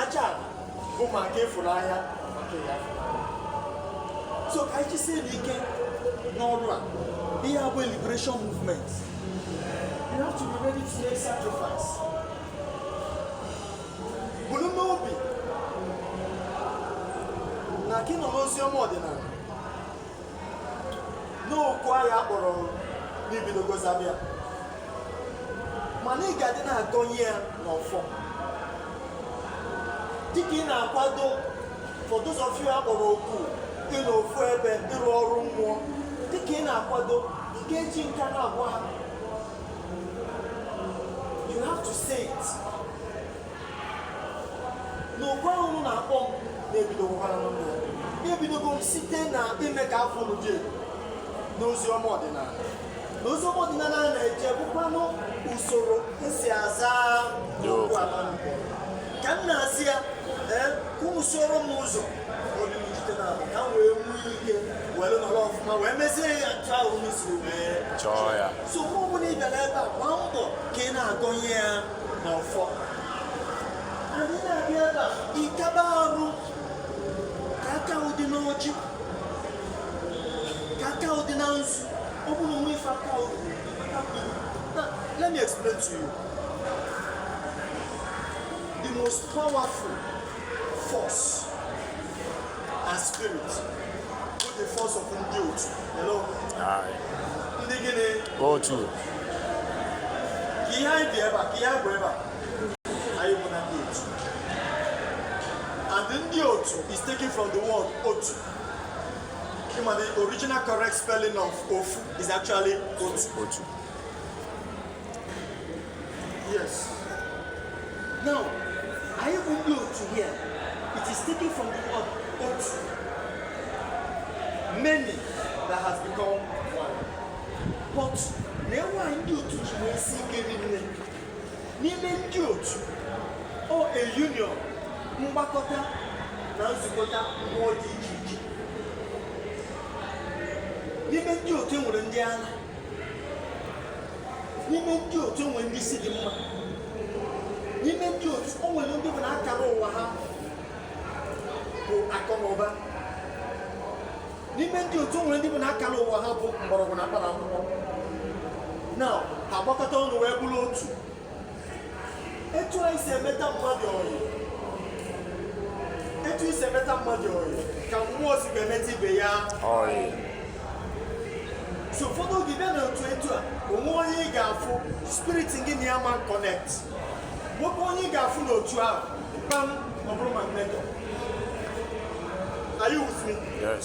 aja bụ maka ịfụrụ anya maka ya. So ka anyị jisie n'ike n'ọrụ a, ihe abụ liberation movement. You have to be ready to make sacrifice. Bụrụ n'obi na gị nọ n'ozi ọma ọdịnala n'okwu agha akpọrọ n'ibido gozabịa, mana ị ga-adị na-agọnye ya n'ọfọ dịka ị na-akwado for those of you akpọrọ okwu ị n'ofu ebe ịrụ ọrụ mmụọ. Dịka ị na-akwado, ị ga-eji nka na-agwa ha. You have to say it. N'okwu ahụ na-akpọ m na-ebidokwara n'ụlọ ya. Ebidogo m site na ime ka afọ unu dị elu n'ozi ọma ọdịnala. N'ozi ọma ọdịnala a na-eje bụkwanụ usoro esi aza okwu amamihe. Ka m na-asị ya, ka usoro m ụzọ olili jite na abụ ka m wee nwee ike were nọrọ ọfụma wee mezie ya nke ahụ m siri wee chọọ ya. So mgbe ọbụla ị bịara ebe a, gbaa mbọ ka ị na-agọnye ya n'ọfọ. Anyị na-abịa ebe a, ịkaba arụ ka aka ụdị n'ọjị, ka aka ụdị na nzu. Ọ bụrụ nwe ife aka ụdị. Now, let me explain to you. The most powerful force and spirit with the force of Ndị Òtù. Hello? Ndị gịnị? Òtù. Ka ihe anyị bi ebe a, ka ihe anyị bụ ebe a, anyị bụ na Ndị Òtù. And the Ndị Òtù is taken from the word Òtù. The original correct spelling of Ofu is actually Òtù. Òtù. Yes. Now, I have Ndị Òtù here. It is taken from the word Òtù. Many that has become one. But never Ndị Òtù ji wee si ike niile. N'ime Ndị Òtù, or a union, mgbakọta na nzukọta mmụọ dị iche iche. N'ime Ndị Òtù enwere ndị agha. N'ime Ndị Òtù enwere ndị isi dị mma. N'ime Ndị Òtù o nwere ndị bụ na akara ụwa ha bụ akọ na ụba. N'ime Ndị Òtù o nwere ndị bụ na akara ụwa ha bụ mgbọrọgwụ na mkpara akwụkwọ. Now, ha gbakọta ọnụ wee bụrụ otu. Etu anyị si emeta mmadụ ọyị, etu isi emeta mmadụ ọyị ka mmụọ si ga-emeta ibe ya ọyị. So ụfọdụ oge bịa n'otu etu a, onwe onye ị ga-afụ spirit gị na ya ma connect. Nwoke onye ị ga-afụ n'otu ahụ, kpam, ọ bụrụ magneto. Are you with me? Yes.